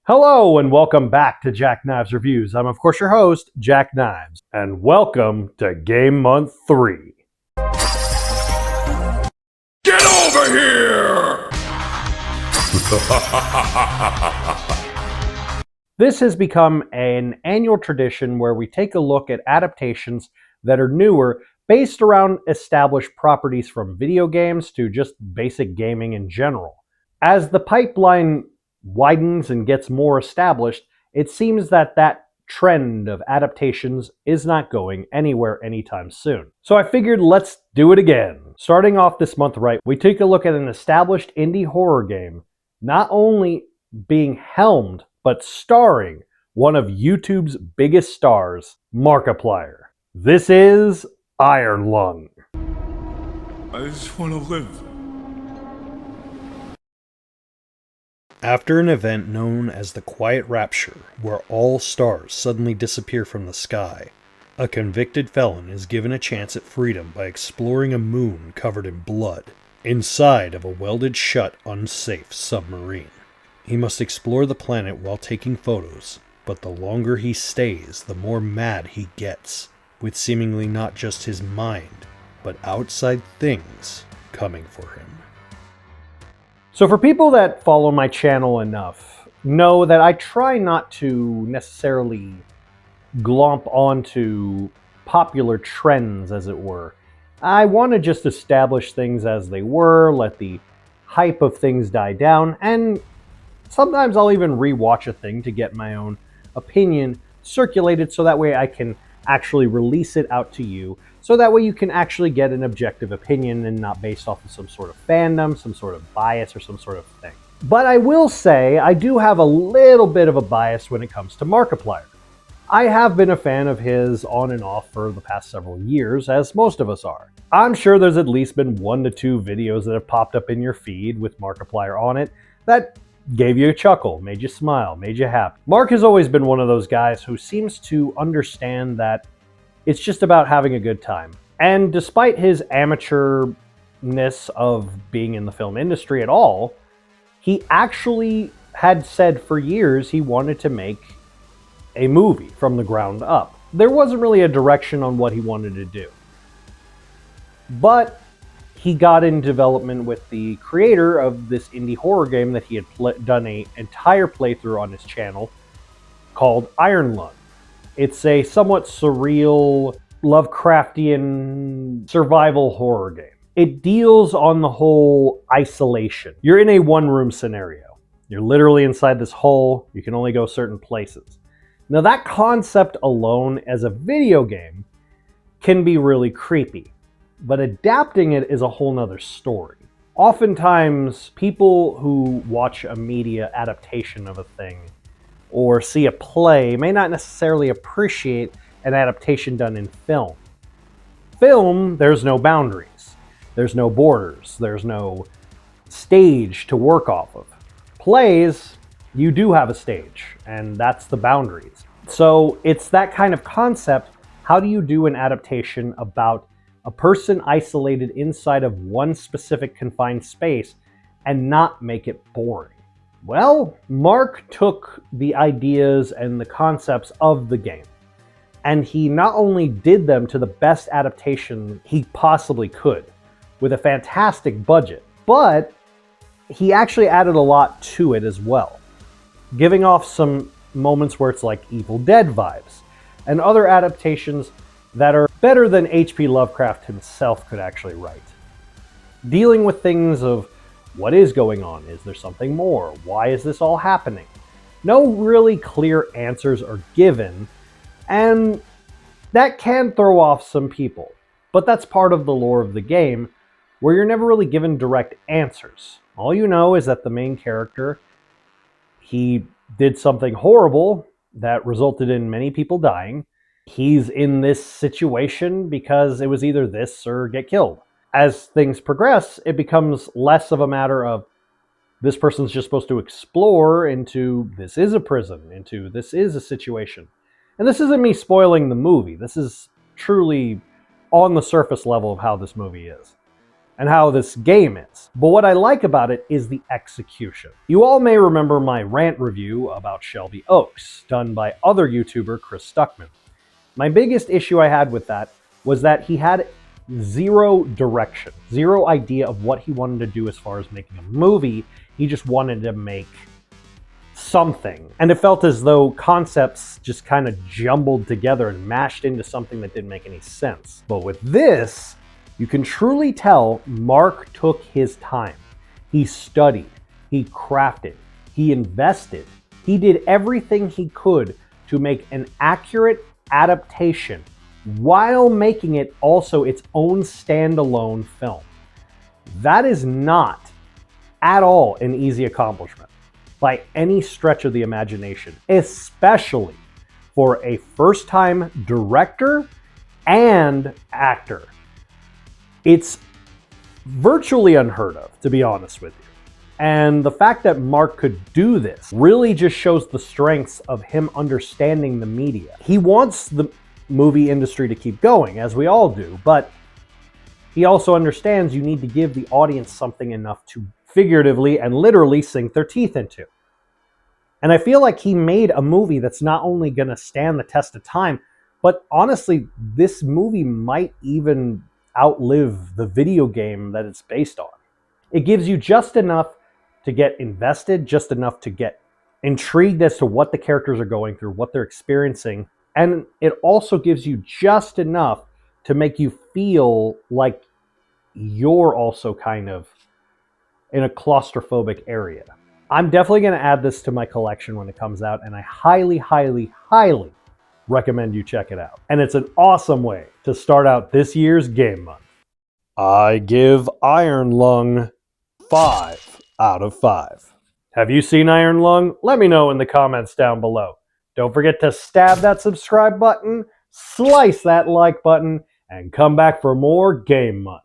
Hello and welcome back to Jack Knives Reviews. I'm of course your host, Jack Knives, and welcome to Game Month 3. Get over here! This has become an annual tradition where we take a look at adaptations that are newer based around established properties from video games to just basic gaming in general. As the pipeline widens and gets more established, it seems that trend of adaptations is not going anywhere anytime soon. So I figured let's do it again. Starting off this month right, we take a look at an established indie horror game, not only being helmed, but starring one of YouTube's biggest stars, Markiplier. This is Iron Lung. I just want to live. After an event known as the Quiet Rapture, where all stars suddenly disappear from the sky, a convicted felon is given a chance at freedom by exploring a moon covered in blood, inside of a welded shut, unsafe submarine. He must explore the planet while taking photos, but the longer he stays, the more mad he gets, with seemingly not just his mind, but outside things coming for him. So for people that follow my channel enough, know that I try not to necessarily glomp onto popular trends, as it were. I want to just establish things as they were, let the hype of things die down, and sometimes I'll even rewatch a thing to get my own opinion circulated so that way I can actually release it out to you, so that way you can actually get an objective opinion and not based off of some sort of fandom, some sort of bias, or some sort of thing. But I will say I do have a little bit of a bias when it comes to Markiplier. I have been a fan of his on and off for the past several years, as most of us are. I'm sure there's at least been 1 to 2 videos that have popped up in your feed with Markiplier on it that gave you a chuckle, made you smile, made you happy. Mark has always been one of those guys who seems to understand that it's just about having a good time. And despite his amateurness of being in the film industry at all, he actually had said for years he wanted to make a movie from the ground up. There wasn't really a direction on what he wanted to do. But he got in development with the creator of this indie horror game that he had done an entire playthrough on his channel called Iron Lung. It's a somewhat surreal, Lovecraftian survival horror game. It deals on the whole isolation. You're in a one-room scenario. You're literally inside this hole. You can only go certain places. Now that concept alone as a video game can be really creepy, but adapting it is a whole nother story. Oftentimes, people who watch a media adaptation of a thing or see a play may not necessarily appreciate an adaptation done in film. Film, there's no boundaries. There's no borders. There's no stage to work off of. Plays, you do have a stage, and that's the boundaries. So it's that kind of concept. How do you do an adaptation about a person isolated inside of one specific confined space and not make it boring? Well, Mark took the ideas and the concepts of the game, and he not only did them to the best adaptation he possibly could, with a fantastic budget, but he actually added a lot to it as well, giving off some moments where it's like Evil Dead vibes, and other adaptations that are better than H.P. Lovecraft himself could actually write. Dealing with things of what is going on? Is there something more? Why is this all happening? No really clear answers are given, and that can throw off some people. But that's part of the lore of the game, where you're never really given direct answers. All you know is that the main character, he did something horrible that resulted in many people dying. He's in this situation because it was either this or get killed. As things progress, it becomes less of a matter of this person's just supposed to explore into this is a prison, into this is a situation. And this isn't me spoiling the movie. This is truly on the surface level of how this movie is. and how this game is. But what I like about it is the execution. You all may remember my rant review about Shelby Oaks, done by other YouTuber Chris Stuckman. My biggest issue I had with that was that he had zero direction, zero idea of what he wanted to do as far as making a movie. He just wanted to make something. And it felt as though concepts just kind of jumbled together and mashed into something that didn't make any sense. But with this, you can truly tell Mark took his time. He studied, he crafted, he invested, he did everything he could to make an accurate adaptation while making it also its own standalone film. That is not at all an easy accomplishment by any stretch of the imagination, especially for a first-time director and actor. It's virtually unheard of, to be honest with you. And the fact that Mark could do this really just shows the strengths of him understanding the media. He wants the movie industry to keep going, as we all do, but he also understands you need to give the audience something enough to figuratively and literally sink their teeth into. And I feel like he made a movie that's not only going to stand the test of time, but honestly, this movie might even outlive the video game that it's based on. It gives you just enough to get invested, just enough to get intrigued as to what the characters are going through, what they're experiencing, and it also gives you just enough to make you feel like you're also kind of in a claustrophobic area. I'm definitely going to add this to my collection when it comes out, and I highly, highly, highly recommend you check it out. And it's an awesome way to start out this year's game month. I give Iron Lung 5 out of 5. Have you seen Iron Lung? Let me know in the comments down below. Don't forget to stab that subscribe button, slice that like button, and come back for more game month.